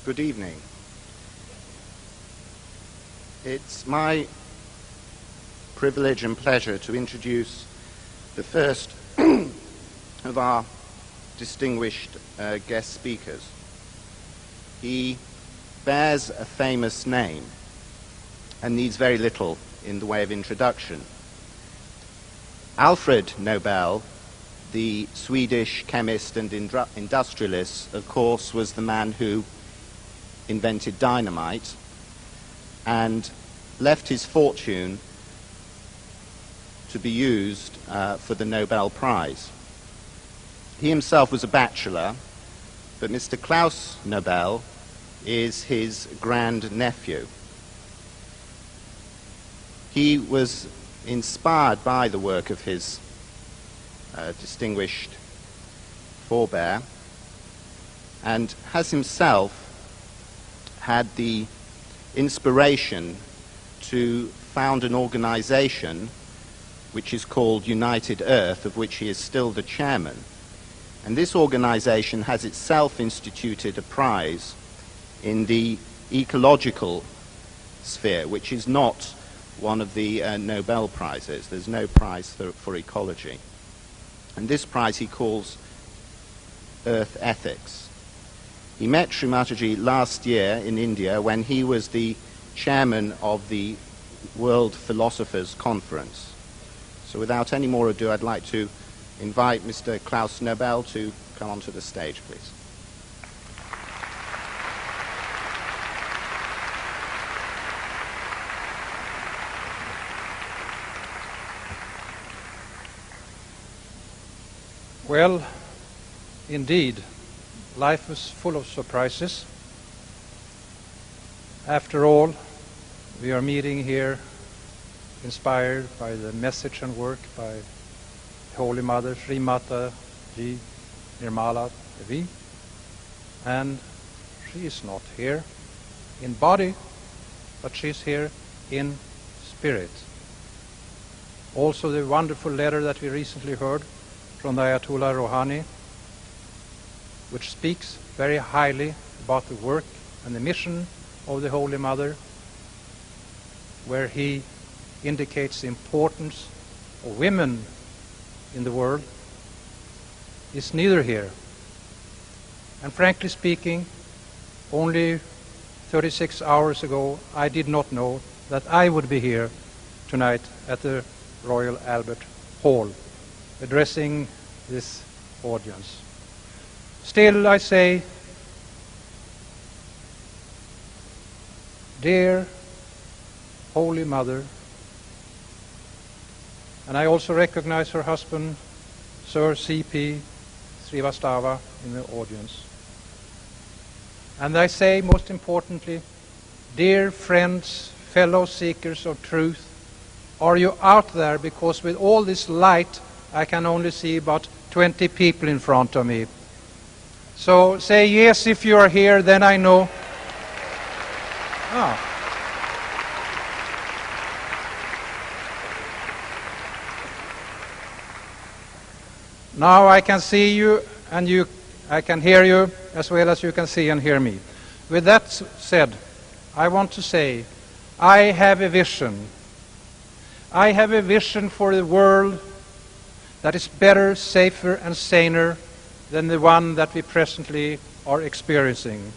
Good evening. It's my privilege and pleasure to introduce the first of our distinguished guest speakers. He bears a famous name and needs very little in the way of introduction. Alfred Nobel, the Swedish chemist and industrialist, of course, was the man who invented dynamite and left his fortune to be used for the Nobel Prize. He himself was a bachelor, but Mr. Claes Nobel is his grand-nephew. He was inspired by the work of his distinguished forebear and has himself had the inspiration to found an organization which is called United Earth, of which he is still the chairman. And this organization has itself instituted a prize in the ecological sphere, which is not one of the Nobel Prizes. There's no prize for ecology. And this prize he calls Earth Ethics. He met Shri Mataji last year in India when he was the chairman of the World Philosophers Conference. So without any more ado, I'd like to invite Mr. Claes Nobel to come onto the stage, please. Well, indeed, life is full of surprises. After all, we are meeting here inspired by the message and work by Holy Mother Shri Mataji Nirmala Devi, and she is not here in body, but she is here in spirit. Also the wonderful letter that we recently heard from the Ayatollah Rouhani, which speaks very highly about the work and the mission of the Holy Mother, where he indicates the importance of women in the world, is neither here. And frankly speaking, only 36 hours ago, I did not know that I would be here tonight at the Royal Albert Hall, addressing this audience. Still, I say, dear Holy Mother, and I also recognize her husband, Sir C.P. Srivastava, in the audience. And I say, most importantly, dear friends, fellow seekers of truth, are you out there? Because with all this light, I can only see about 20 people in front of me. So say yes if you are here, then I know. Ah. Now I can see you and I can hear you as well as you can see and hear me. With that said, I want to say, I have a vision. I have a vision for the world that is better, safer and saner than the one that we presently are experiencing.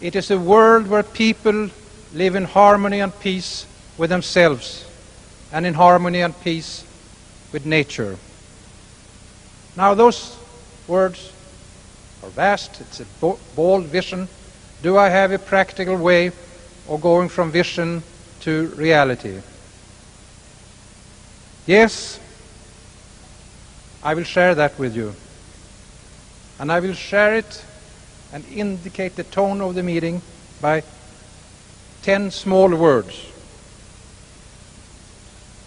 It is a world where people live in harmony and peace with themselves and in harmony and peace with nature. Now those words are vast, it's a bold vision. Do I have a practical way of going from vision to reality? Yes, I will share that with you. And I will share it and indicate the tone of the meeting by 10 small words.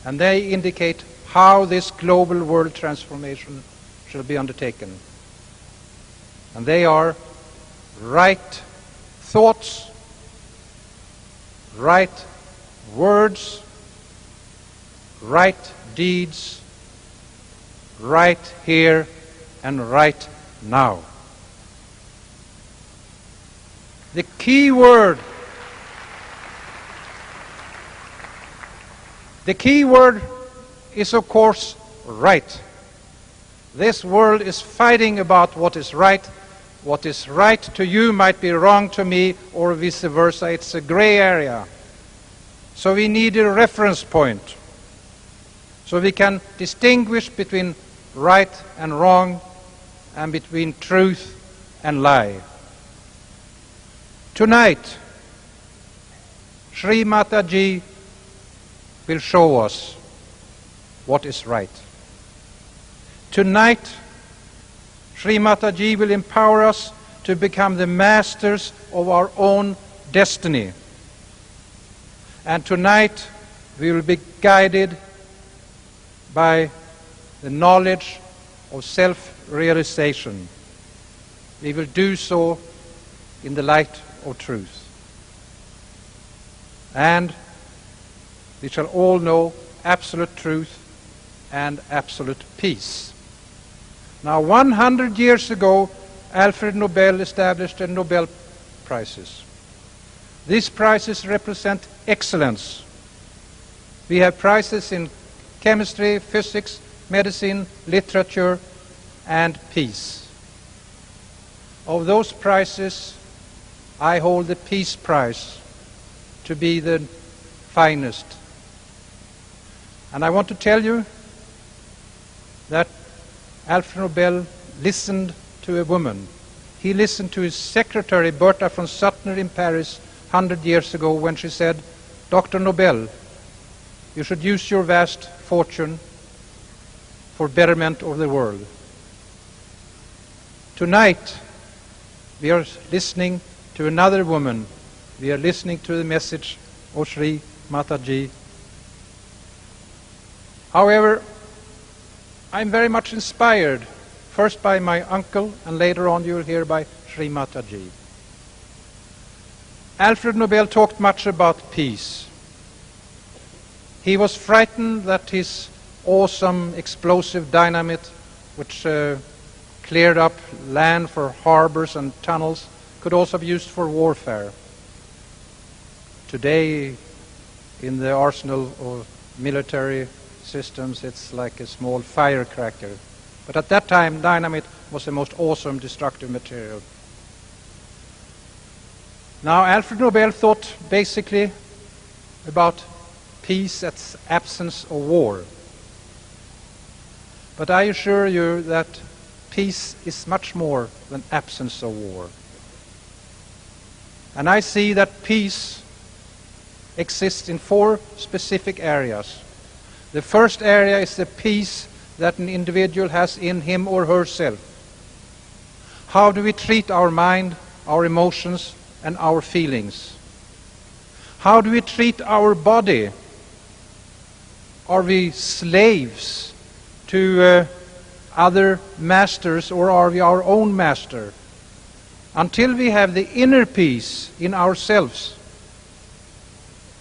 And they indicate how this global world transformation shall be undertaken. And they are right thoughts, right words, right deeds, right here and right now. The key word is, of course, right. This world is fighting about what is right. What is right to you might be wrong to me, or vice versa. It's a gray area. So we need a reference point, so we can distinguish between right and wrong, and between truth and lie. Tonight, Shri Mataji will show us what is right. Tonight, Shri Mataji will empower us to become the masters of our own destiny. And tonight, we will be guided by the knowledge of self-realization. We will do so in the light of truth. And we shall all know absolute truth and absolute peace. Now, 100 years ago, Alfred Nobel established the Nobel Prizes. These prizes represent excellence. We have prizes in chemistry, physics, medicine, literature, and peace. Of those prizes, I hold the Peace Prize to be the finest. And I want to tell you that Alfred Nobel listened to a woman. He listened to his secretary, Bertha von Suttner, in Paris 100 years ago, when she said, "Dr. Nobel, you should use your vast fortune for betterment of the world." Tonight, we are listening to another woman. We are listening to the message of Shri Mataji. However, I'm very much inspired, first by my uncle, and later on you'll hear by Shri Mataji. Alfred Nobel talked much about peace. He was frightened that his awesome explosive dynamite, which cleared up land for harbors and tunnels, could also be used for warfare. Today, in the arsenal of military systems, it's like a small firecracker. But at that time, dynamite was the most awesome destructive material. Now, Alfred Nobel thought basically about peace as absence of war. But I assure you that peace is much more than absence of war. And I see that peace exists in 4 specific areas. The first area is the peace that an individual has in him or herself. How do we treat our mind, our emotions, and our feelings? How do we treat our body? Are we slaves to other masters, or are we our own master? Until we have the inner peace in ourselves,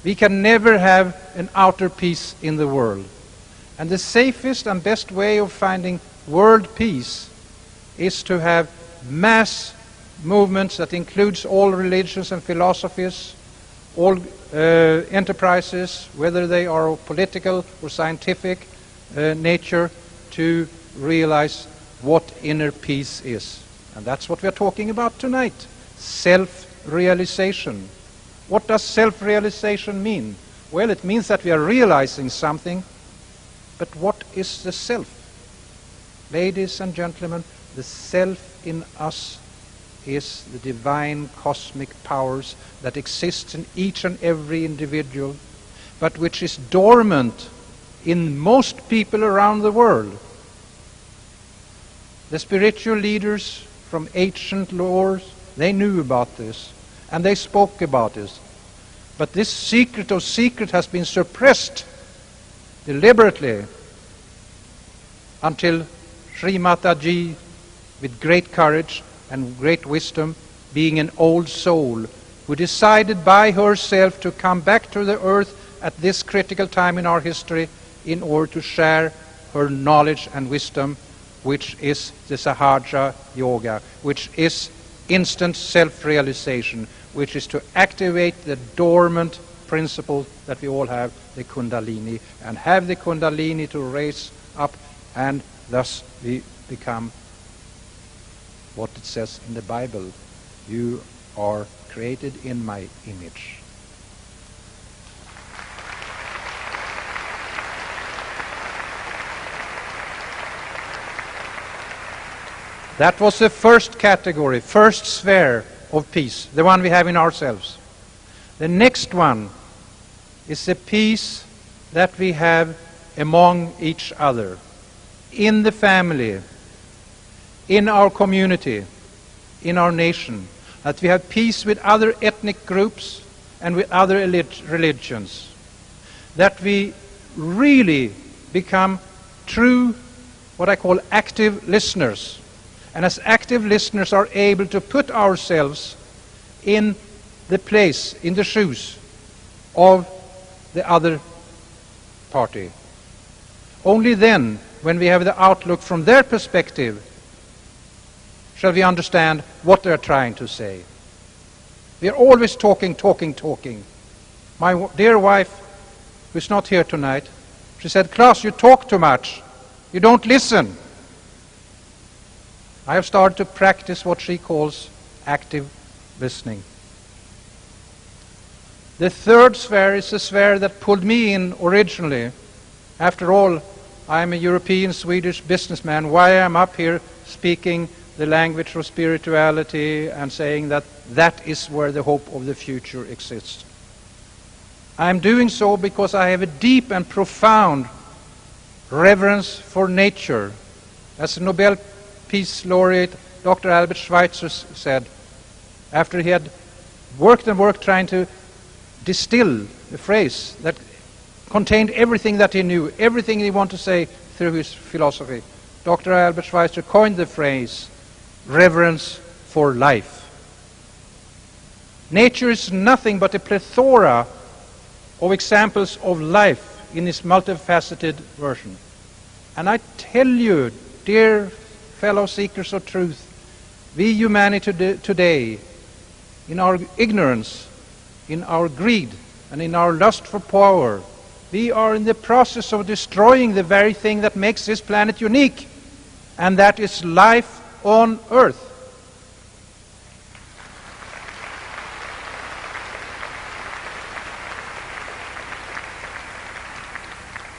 we can never have an outer peace in the world. And the safest and best way of finding world peace is to have mass movements that includes all religions and philosophies, all enterprises, whether they are of political or scientific nature, to realize what inner peace is. And that's what we are talking about tonight. Self-realization. What does self-realization mean? Well, it means that we are realizing something, but what is the self? Ladies and gentlemen, the self in us is the divine cosmic powers that exist in each and every individual, but which is dormant in most people around the world. The spiritual leaders from ancient laws, they knew about this, and they spoke about this. But this secret of secret has been suppressed deliberately until Shri Mataji, with great courage and great wisdom, being an old soul, who decided by herself to come back to the earth at this critical time in our history in order to share her knowledge and wisdom, which is the Sahaja Yoga, which is instant self-realization, which is to activate the dormant principle that we all have, the Kundalini, and have the Kundalini to raise up, and thus we become what it says in the Bible: you are created in my image. That was the first category, first sphere of peace, the one we have in ourselves. The next one is the peace that we have among each other, in the family, in our community, in our nation, that we have peace with other ethnic groups and with other religions, that we really become true, what I call active listeners, and as active listeners are able to put ourselves in the place, in the shoes of the other party. Only then, when we have the outlook from their perspective, shall we understand what they're trying to say. We are always talking. My dear wife, who's not here tonight, she said, "Claes, you talk too much. You don't listen." I have started to practice what she calls active listening. The third sphere is the sphere that pulled me in originally. After all, I am a European Swedish businessman. Why am I up here speaking the language of spirituality and saying that that is where the hope of the future exists? I am doing so because I have a deep and profound reverence for nature. As a Nobel Peace Laureate Dr. Albert Schweitzer said, after he had worked trying to distill a phrase that contained everything that he knew, everything he wanted to say through his philosophy, Dr. Albert Schweitzer coined the phrase, reverence for life. Nature is nothing but a plethora of examples of life in its multifaceted version. And I tell you, dear fellow seekers of truth, we humanity today, in our ignorance, in our greed, and in our lust for power, we are in the process of destroying the very thing that makes this planet unique, and that is life on Earth.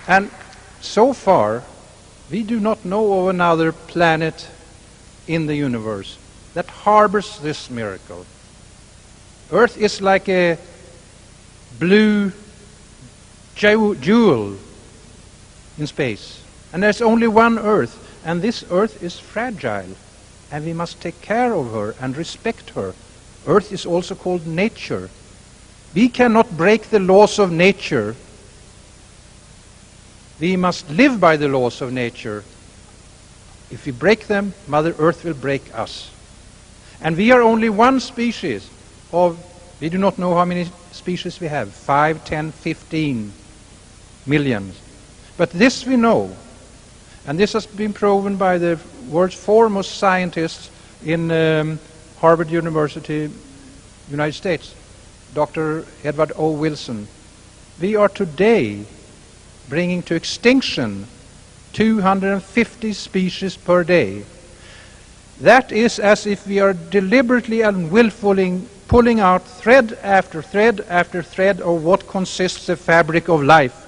And so far, we do not know of another planet in the universe that harbors this miracle. Earth is like a blue jewel in space. And there's only one Earth. And this Earth is fragile. And we must take care of her and respect her. Earth is also called nature. We cannot break the laws of nature. We must live by the laws of nature. If we break them, Mother Earth will break us. And we are only one species of, we do not know how many species we have, 5, 10, 15 millions. But this we know. And this has been proven by the world's foremost scientists in Harvard University, United States, Dr. Edward O. Wilson. We are today bringing to extinction 250 species per day. That is as if we are deliberately and willfully pulling out thread after thread after thread of what consists the fabric of life.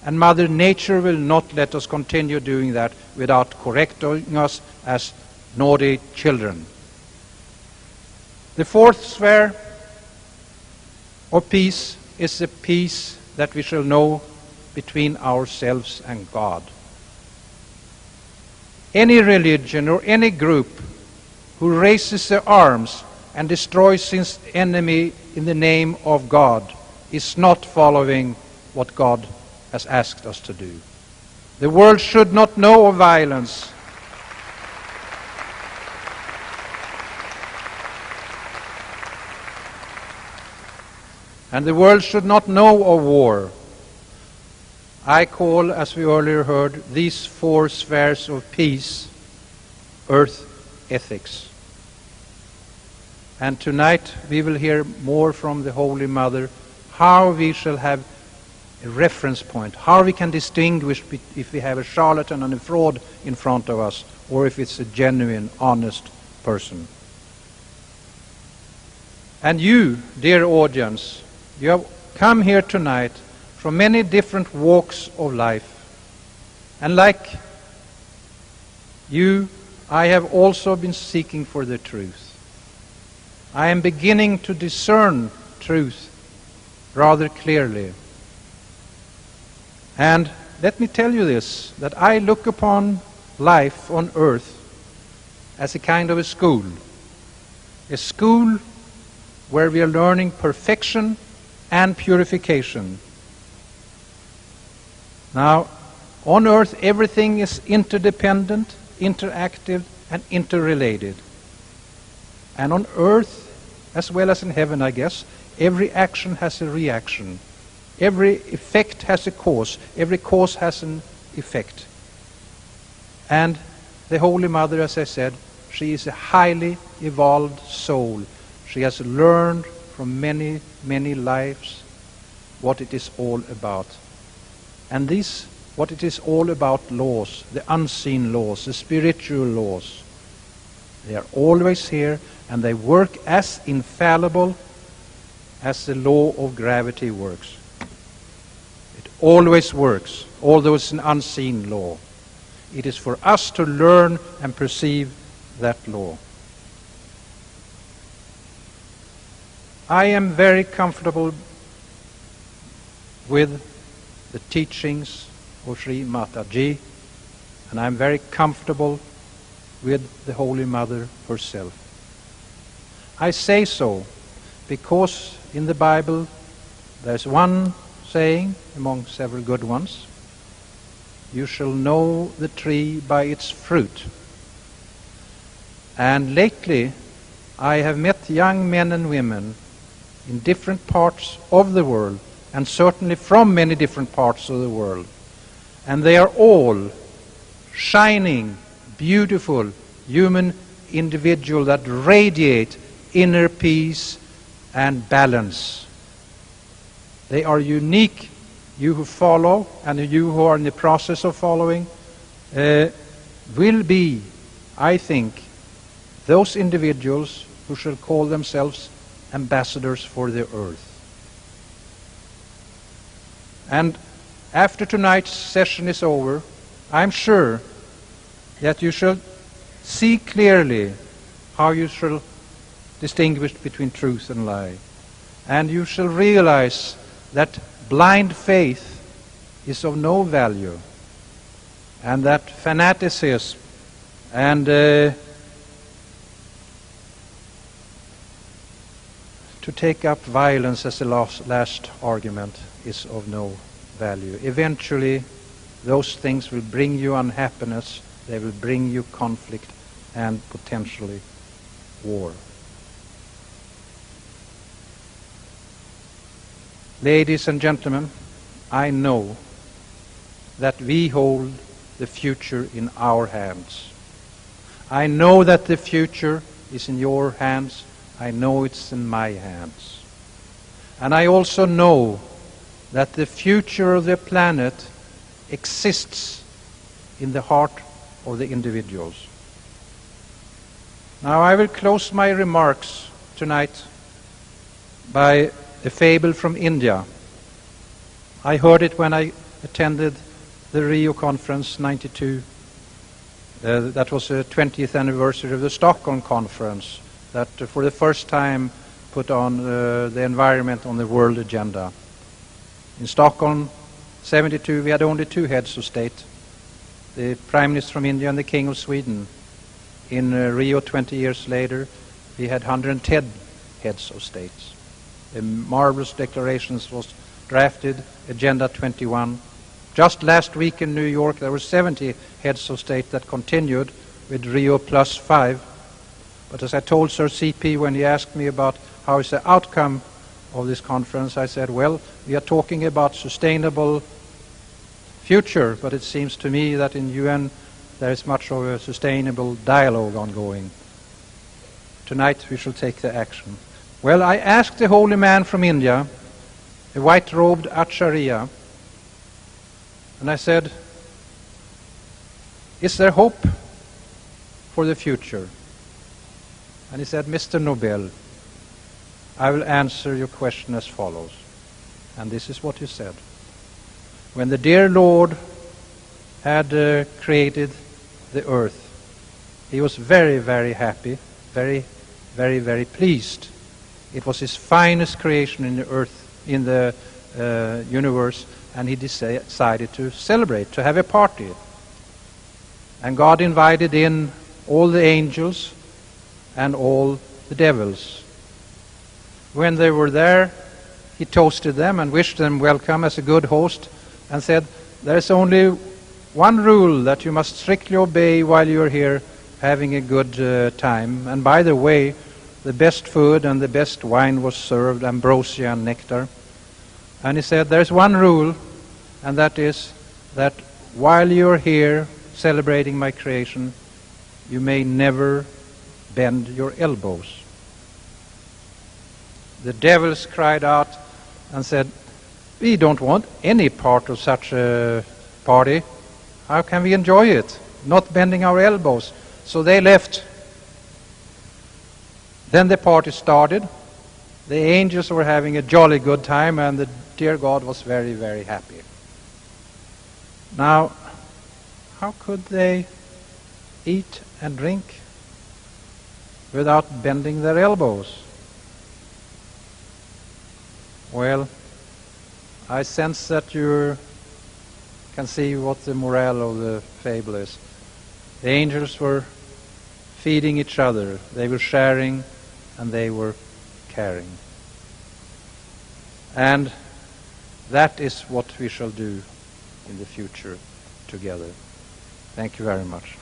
And Mother Nature will not let us continue doing that without correcting us as naughty children. The fourth sphere of peace is the peace that we shall know between ourselves and God. Any religion or any group who raises their arms and destroys its enemy in the name of God is not following what God has asked us to do. The world should not know of violence. And the world should not know of war. I call, as we earlier heard, these four spheres of peace, earth ethics. And tonight we will hear more from the Holy Mother, how we shall have a reference point, how we can distinguish if we have a charlatan and a fraud in front of us, or if it's a genuine, honest person. And you, dear audience, you have come here tonight from many different walks of life. And like you, I have also been seeking for the truth. I am beginning to discern truth rather clearly. And let me tell you this, that I look upon life on earth as a kind of a school where we are learning perfection and purification. Now, on earth everything is interdependent, interactive, and interrelated. And on earth, as well as in heaven, I guess, every action has a reaction. Every effect has a cause. Every cause has an effect. And the Holy Mother, as I said, she is a highly evolved soul. She has learned from many, many lives what it is all about. And these, what it is all about, laws, the unseen laws, the spiritual laws, they are always here, and they work as infallible as the law of gravity works. It always works, although it's an unseen law. It is for us to learn and perceive that law. I am very comfortable with the teachings of Shri Mataji, and I'm very comfortable with the Holy Mother herself. I say so because in the Bible there's one saying among several good ones: you shall know the tree by its fruit. And lately I have met young men and women in different parts of the world, and certainly from many different parts of the world, and they are all shining, beautiful human individuals that radiate inner peace and balance. They are unique. You who follow and you who are in the process of following will be, I think, those individuals who shall call themselves ambassadors for the earth. And after tonight's session is over, I'm sure that you shall see clearly how you shall distinguish between truth and lie. And you shall realize that blind faith is of no value, and that fanaticism and to take up violence as the last argument is of no value. Eventually, those things will bring you unhappiness, they will bring you conflict and potentially war. Ladies and gentlemen, I know that we hold the future in our hands. I know that the future is in your hands. I know it's in my hands. And I also know that the future of the planet exists in the heart of the individuals. Now I will close my remarks tonight by a fable from India. I heard it when I attended the Rio Conference 92. That was the 20th anniversary of the Stockholm Conference that for the first time put on the environment on the world agenda. In Stockholm 72 we had only two heads of state, the Prime Minister from India and the King of Sweden. In Rio 20 years later we had 110 heads of states. A marvelous declarations was drafted, Agenda 21. Just last week in New York there were 70 heads of state that continued with Rio +5. But as I told Sir CP when he asked me about how is the outcome of this conference, I said, well, we are talking about sustainable future, but it seems to me that in UN there is much of a sustainable dialogue ongoing. Tonight we shall take the action. Well, I asked the holy man from India, a white-robed acharya, and I said, is there hope for the future? And he said, Mr. Nobel, I will answer your question as follows. And this is what he said. When the dear Lord had created the earth, he was very, very happy, very, very, very pleased. It was his finest creation in the earth, in the universe, and he decided to celebrate, to have a party. And God invited in all the angels and all the devils. When they were there, he toasted them and wished them welcome as a good host and said, there is only one rule that you must strictly obey while you're here having a good time. And by the way, the best food and the best wine was served, ambrosia and nectar. And he said, there's one rule, and that is that while you're here celebrating my creation, you may never bend your elbows. The devils cried out and said, we don't want any part of such a party. How can we enjoy it? Not bending our elbows. So they left. Then the party started. The angels were having a jolly good time, and the dear God was very, very happy. Now, how could they eat and drink without bending their elbows? Well, I sense that you can see what the morale of the fable is. The angels were feeding each other. They were sharing and they were caring. And that is what we shall do in the future together. Thank you very much.